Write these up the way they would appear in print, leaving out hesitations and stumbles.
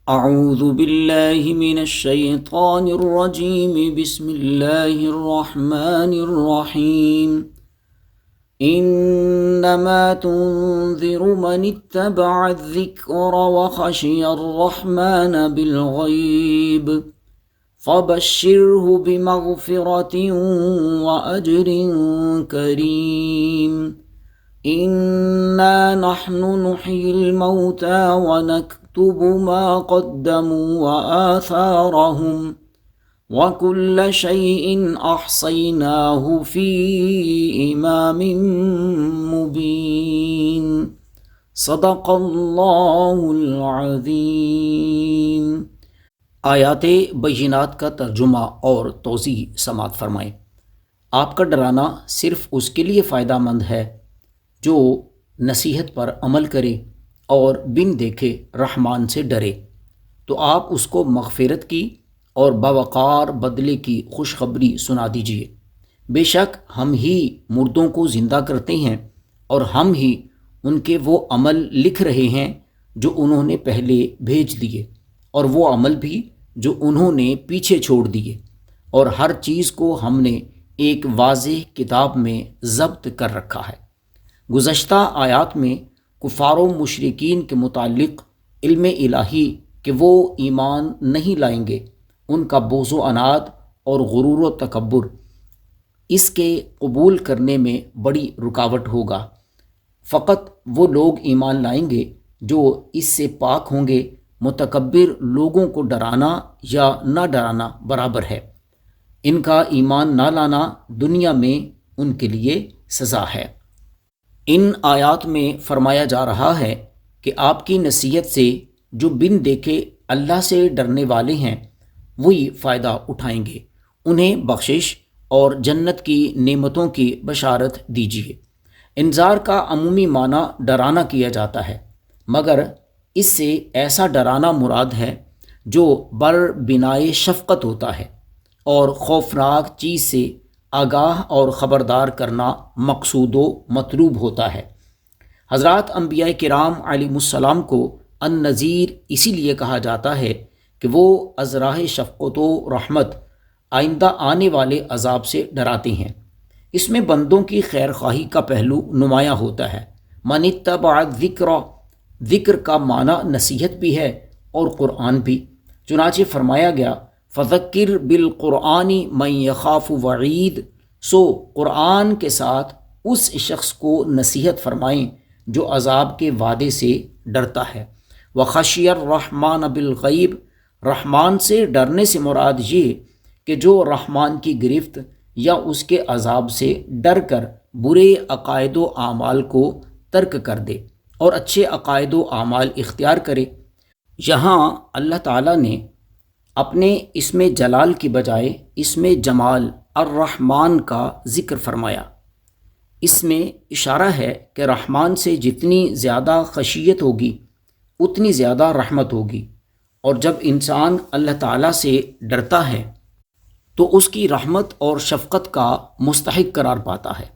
اعوذ باللہ من الشیطان الرجیم بسم اللہ الرحمن الرحیم انما تنذر من اتبع الذکر وخشی الرحمن بالغیب فبشرہ بمغفرۃ واجر کریم انا نحن نحیی الموتى ونكتب ما قدموا وآثارهم وكل شيء أحصيناه في إمام مبين صدق اللہ العظیم۔ آیات بینات کا ترجمہ اور توضیح سماعت فرمائیں۔ آپ کا ڈرانا صرف اس کے لیے فائدہ مند ہے جو نصیحت پر عمل کرے اور بن دیکھے رحمان سے ڈرے، تو آپ اس کو مغفرت کی اور باوقار بدلے کی خوشخبری سنا دیجیے۔ بے شک ہم ہی مردوں کو زندہ کرتے ہیں اور ہم ہی ان کے وہ عمل لکھ رہے ہیں جو انہوں نے پہلے بھیج دیے اور وہ عمل بھی جو انہوں نے پیچھے چھوڑ دیے، اور ہر چیز کو ہم نے ایک واضح کتاب میں ضبط کر رکھا ہے۔ گزشتہ آیات میں کفار و مشرکین کے متعلق علم الہی کہ وہ ایمان نہیں لائیں گے، ان کا بغض و عناد اور غرور و تکبر اس کے قبول کرنے میں بڑی رکاوٹ ہوگا۔ فقط وہ لوگ ایمان لائیں گے جو اس سے پاک ہوں گے۔ متکبر لوگوں کو ڈرانا یا نہ ڈرانا برابر ہے۔ ان کا ایمان نہ لانا دنیا میں ان کے لیے سزا ہے۔ ان آیات میں فرمایا جا رہا ہے کہ آپ کی نصیحت سے جو بن دیکھے اللہ سے ڈرنے والے ہیں وہی فائدہ اٹھائیں گے۔ انہیں بخشش اور جنت کی نعمتوں کی بشارت دیجیے۔ انذار کا عمومی معنی ڈرانا کیا جاتا ہے، مگر اس سے ایسا ڈرانا مراد ہے جو بر بنائے شفقت ہوتا ہے اور خوفناک چیز سے آگاہ اور خبردار کرنا مقصود و مطلوب ہوتا ہے۔ حضرات انبیاء کرام علیہم السلام کو النذیر اسی لیے کہا جاتا ہے کہ وہ از راہ شفقت و رحمت آئندہ آنے والے عذاب سے ڈراتے ہیں۔ اس میں بندوں کی خیر خواہی کا پہلو نمایاں ہوتا ہے۔ من اتبع الذکر، ذکر کا معنی نصیحت بھی ہے اور قرآن بھی، چنانچہ فرمایا گیا فذکر بالقرآن من یخاف وعید، سو قرآن کے ساتھ اس شخص کو نصیحت فرمائیں جو عذاب کے وعدے سے ڈرتا ہے۔ وخشی الرحمن بالغیب، رحمان سے ڈرنے سے مراد یہ کہ جو رحمان کی گرفت یا اس کے عذاب سے ڈر کر برے عقائد و اعمال کو ترک کر دے اور اچھے عقائد و اعمال اختیار کرے۔ یہاں اللہ تعالیٰ نے اپنے اسم جلال کی بجائے اسم جمال الرحمن کا ذکر فرمایا۔ اس میں اشارہ ہے کہ رحمان سے جتنی زیادہ خشیت ہوگی اتنی زیادہ رحمت ہوگی، اور جب انسان اللہ تعالیٰ سے ڈرتا ہے تو اس کی رحمت اور شفقت کا مستحق قرار پاتا ہے۔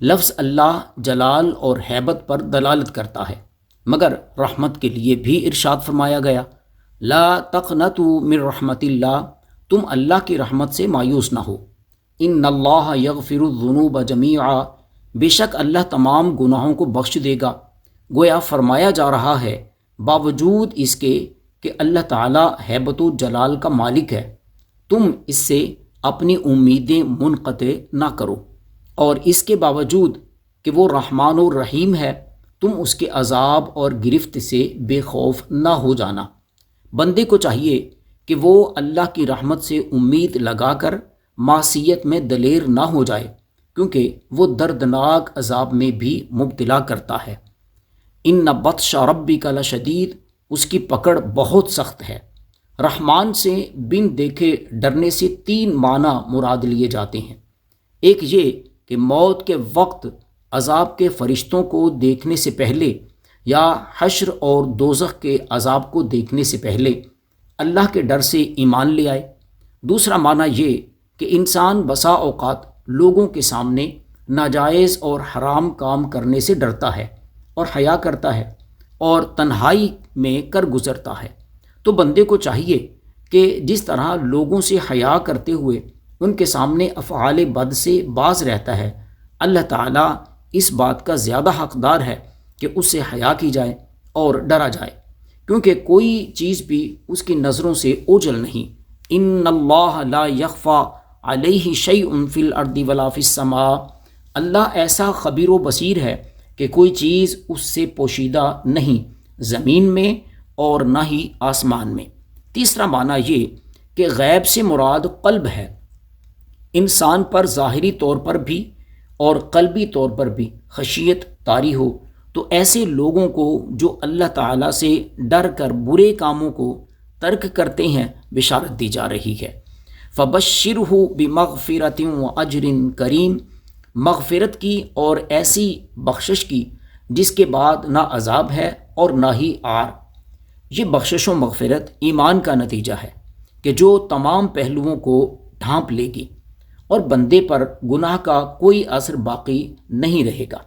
لفظ اللہ جلال اور ہیبت پر دلالت کرتا ہے، مگر رحمت کے لیے بھی ارشاد فرمایا گیا لا تقنطوا من رحمت اللہ، تم اللہ کی رحمت سے مایوس نہ ہو۔ ان اللہ یغفر الذنوب جمیعا، بے شک اللہ تمام گناہوں کو بخش دے گا۔ گویا فرمایا جا رہا ہے باوجود اس کے کہ اللہ تعالیٰ ہیبت و جلال کا مالک ہے، تم اس سے اپنی امیدیں منقطع نہ کرو، اور اس کے باوجود کہ وہ رحمان و رحیم ہے تم اس کے عذاب اور گرفت سے بے خوف نہ ہو جانا۔ بندے کو چاہیے کہ وہ اللہ کی رحمت سے امید لگا کر معصیت میں دلیر نہ ہو جائے، کیونکہ وہ دردناک عذاب میں بھی مبتلا کرتا ہے۔ ان بطش ربک لشدید، اس کی پکڑ بہت سخت ہے۔ رحمان سے بن دیکھے ڈرنے سے 3 معنی مراد لیے جاتے ہیں۔ ایک یہ کہ موت کے وقت عذاب کے فرشتوں کو دیکھنے سے پہلے یا حشر اور دوزخ کے عذاب کو دیکھنے سے پہلے اللہ کے ڈر سے ایمان لے آئے۔ دوسرا معنی یہ کہ انسان بسا اوقات لوگوں کے سامنے ناجائز اور حرام کام کرنے سے ڈرتا ہے اور حیا کرتا ہے اور تنہائی میں کر گزرتا ہے، تو بندے کو چاہیے کہ جس طرح لوگوں سے حیا کرتے ہوئے ان کے سامنے افعال بد سے باز رہتا ہے، اللہ تعالیٰ اس بات کا زیادہ حقدار ہے کہ اس سے حیا کی جائے اور ڈرا جائے، کیونکہ کوئی چیز بھی اس کی نظروں سے اوجھل نہیں۔ ان اللہ لا یخفی علیہ شیء فی الارض ولا فی السماء، اللہ ایسا خبیر و بصیر ہے کہ کوئی چیز اس سے پوشیدہ نہیں زمین میں اور نہ ہی آسمان میں۔ تیسرا معنی یہ کہ غیب سے مراد قلب ہے۔ انسان پر ظاہری طور پر بھی اور قلبی طور پر بھی خشیت طاری ہو تو ایسے لوگوں کو جو اللہ تعالیٰ سے ڈر کر برے کاموں کو ترک کرتے ہیں بشارت دی جا رہی ہے۔ فبشرہ بمغفرۃ واجر کریم، مغفرت کی اور ایسی بخشش کی جس کے بعد نہ عذاب ہے اور نہ ہی عار۔ یہ بخشش و مغفرت ایمان کا نتیجہ ہے کہ جو تمام پہلوؤں کو ڈھانپ لے گی اور بندے پر گناہ کا کوئی اثر باقی نہیں رہے گا۔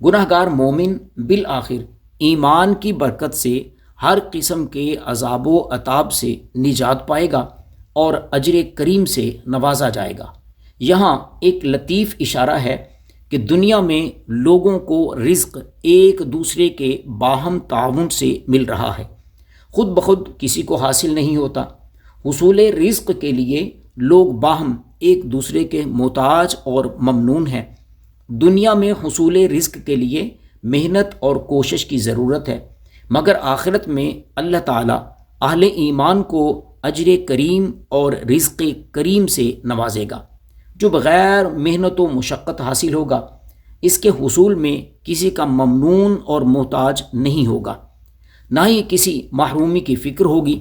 گناہ گار مومن بالآخر ایمان کی برکت سے ہر قسم کے عذاب و عطاب سے نجات پائے گا اور اجر کریم سے نوازا جائے گا۔ یہاں ایک لطیف اشارہ ہے کہ دنیا میں لوگوں کو رزق ایک دوسرے کے باہم تعاون سے مل رہا ہے، خود بخود کسی کو حاصل نہیں ہوتا۔ حصول رزق کے لیے لوگ باہم ایک دوسرے کے محتاج اور ممنون ہیں۔ دنیا میں حصول رزق کے لیے محنت اور کوشش کی ضرورت ہے، مگر آخرت میں اللہ تعالیٰ اہل ایمان کو اجر کریم اور رزق کریم سے نوازے گا جو بغیر محنت و مشقت حاصل ہوگا۔ اس کے حصول میں کسی کا ممنون اور محتاج نہیں ہوگا، نہ ہی کسی محرومی کی فکر ہوگی۔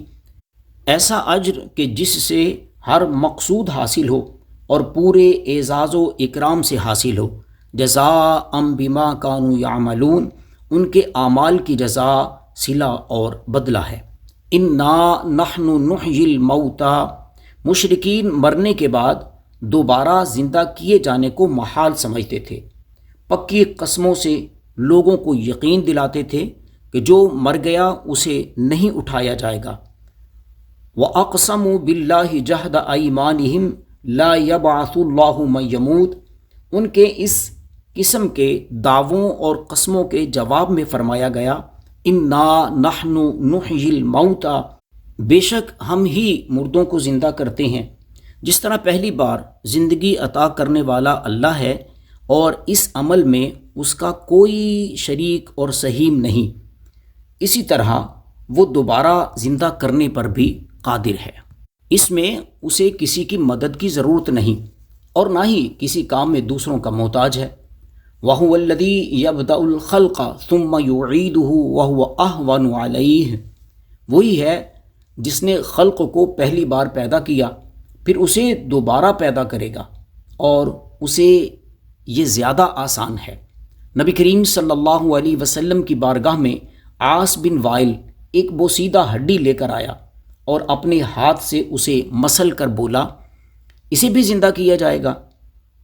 ایسا اجر کہ جس سے ہر مقصود حاصل ہو اور پورے اعزاز و اکرام سے حاصل ہو۔ جزاء بما کانوا یعملون، ان کے اعمال کی جزا صلہ اور بدلہ ہے۔ انا نحن نحیی الموتى، مشرکین مرنے کے بعد دوبارہ زندہ کیے جانے کو محال سمجھتے تھے، پکی قسموں سے لوگوں کو یقین دلاتے تھے کہ جو مر گیا اسے نہیں اٹھایا جائے گا۔ وَأَقْسَمُوا بِاللَّهِ جَهْدَ أَيْمَانِهِمْ لَا يَبْعَثُ اللَّهُ مَن يَمُوتُ، ان کے اس قسم کے دعووں اور قسموں کے جواب میں فرمایا گیا اِنَّا نَحْنُ نُحْيِي الْمَوْتَى، بے شک ہم ہی مردوں کو زندہ کرتے ہیں۔ جس طرح پہلی بار زندگی عطا کرنے والا اللہ ہے اور اس عمل میں اس کا کوئی شریک اور سہیم نہیں، اسی طرح وہ دوبارہ زندہ کرنے پر بھی قادر ہے۔ اس میں اسے کسی کی مدد کی ضرورت نہیں اور نہ ہی کسی کام میں دوسروں کا محتاج ہے۔ وَهُوَ الَّذِي يَبْدَأُ الْخَلْقَ ثُمَّ يُعِيدُهُ وَهُوَ أَهْوَنُ عَلَيْهِ، وہی ہے جس نے خلق کو پہلی بار پیدا کیا پھر اسے دوبارہ پیدا کرے گا اور اسے یہ زیادہ آسان ہے۔ نبی کریم صلی اللہ علیہ وسلم کی بارگاہ میں عاص بن وائل ایک بوسیدہ ہڈی لے کر آیا اور اپنے ہاتھ سے اسے مسل کر بولا اسے بھی زندہ کیا جائے گا۔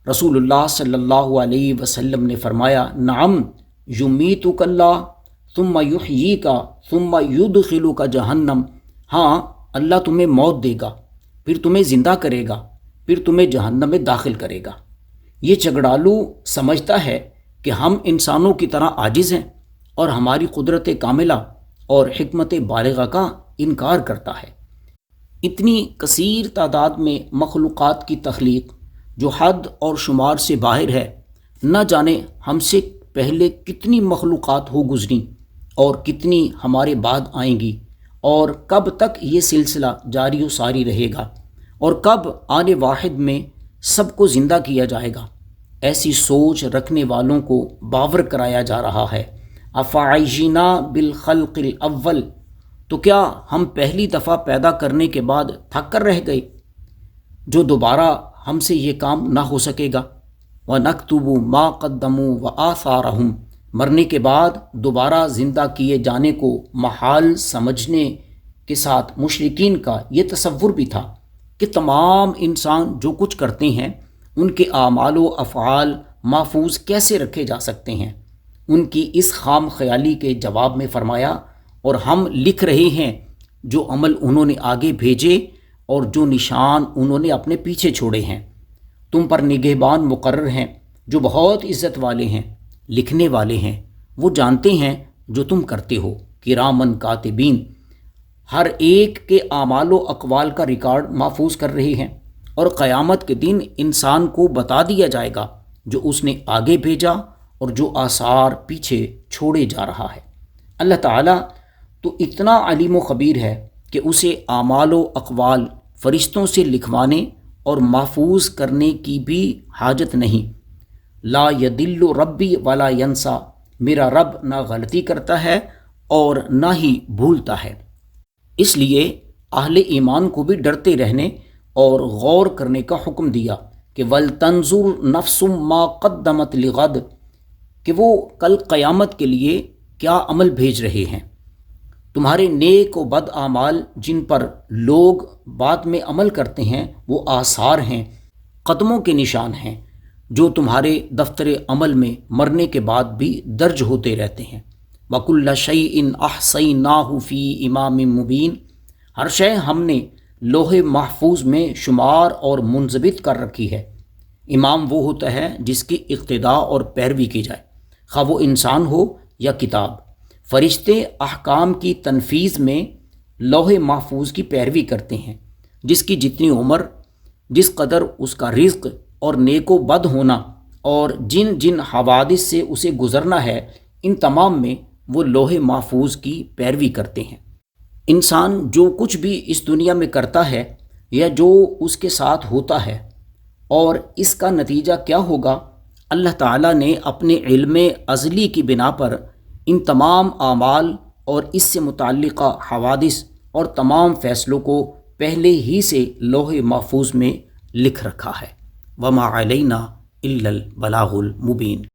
رسول اللہ صلی اللہ علیہ وسلم نے فرمایا نعم یمیتک اللہ ثم یحییک ثم یدخلک جہنم، ہاں اللہ تمہیں موت دے گا پھر تمہیں زندہ کرے گا پھر تمہیں جہنم میں داخل کرے گا۔ یہ چگڑالو سمجھتا ہے کہ ہم انسانوں کی طرح عاجز ہیں اور ہماری قدرت کاملہ اور حکمت بالغہ کا انکار کرتا ہے۔ اتنی کثیر تعداد میں مخلوقات کی تخلیق جو حد اور شمار سے باہر ہے، نہ جانے ہم سے پہلے کتنی مخلوقات ہو گزری اور کتنی ہمارے بعد آئیں گی، اور کب تک یہ سلسلہ جاری و ساری رہے گا، اور کب آنے واحد میں سب کو زندہ کیا جائے گا۔ ایسی سوچ رکھنے والوں کو باور کرایا جا رہا ہے افعینا بالخلق الاول، تو کیا ہم پہلی دفعہ پیدا کرنے کے بعد تھک کر رہ گئے جو دوبارہ ہم سے یہ کام نہ ہو سکے گا۔ وَنَكْتُبُ مَا قَدَّمُوا وَآثَارَهُمْ، مرنے کے بعد دوبارہ زندہ کیے جانے کو محال سمجھنے کے ساتھ مشرکین کا یہ تصور بھی تھا کہ تمام انسان جو کچھ کرتے ہیں ان کے اعمال و افعال محفوظ کیسے رکھے جا سکتے ہیں۔ ان کی اس خام خیالی کے جواب میں فرمایا اور ہم لکھ رہے ہیں جو عمل انہوں نے آگے بھیجے اور جو نشان انہوں نے اپنے پیچھے چھوڑے ہیں۔ تم پر نگہبان مقرر ہیں جو بہت عزت والے ہیں، لکھنے والے ہیں، وہ جانتے ہیں جو تم کرتے ہو، کرامن کاتبین، ہر ایک کے اعمال و اقوال کا ریکارڈ محفوظ کر رہے ہیں۔ اور قیامت کے دن انسان کو بتا دیا جائے گا جو اس نے آگے بھیجا اور جو آثار پیچھے چھوڑے جا رہا ہے۔ اللہ تعالیٰ تو اتنا علیم و خبیر ہے کہ اسے اعمال و اقوال فرشتوں سے لکھوانے اور محفوظ کرنے کی بھی حاجت نہیں۔ لا یدل ربی ولا ینسا، میرا رب نہ غلطی کرتا ہے اور نہ ہی بھولتا ہے۔ اس لیے اہل ایمان کو بھی ڈرتے رہنے اور غور کرنے کا حکم دیا کہ وَلْتَنْظُرْ نَفْسٌ مَا قَدَّمَتْ لِغَدٍ، کہ وہ کل قیامت کے لیے کیا عمل بھیج رہے ہیں۔ تمہارے نیک و بد اعمال جن پر لوگ بعد میں عمل کرتے ہیں وہ آثار ہیں، قدموں کے نشان ہیں جو تمہارے دفتر عمل میں مرنے کے بعد بھی درج ہوتے رہتے ہیں۔ وَكُلَّ شَيْءٍ أَحْصَيْنَاهُ فِي إِمَامٍ مُبِينٍ، ہر شے ہم نے لوح محفوظ میں شمار اور منضبط کر رکھی ہے۔ امام وہ ہوتا ہے جس کی اقتداء اور پیروی کی جائے، خواہ وہ انسان ہو یا کتاب۔ فرشتے احکام کی تنفیذ میں لوح محفوظ کی پیروی کرتے ہیں۔ جس کی جتنی عمر، جس قدر اس کا رزق اور نیک و بد ہونا اور جن جن حوادث سے اسے گزرنا ہے، ان تمام میں وہ لوح محفوظ کی پیروی کرتے ہیں۔ انسان جو کچھ بھی اس دنیا میں کرتا ہے یا جو اس کے ساتھ ہوتا ہے اور اس کا نتیجہ کیا ہوگا، اللہ تعالیٰ نے اپنے علم ازلی کی بنا پر ان تمام اعمال اور اس سے متعلقہ حوادث اور تمام فیصلوں کو پہلے ہی سے لوح محفوظ میں لکھ رکھا ہے۔ وما علینا الا البلاغ المبین۔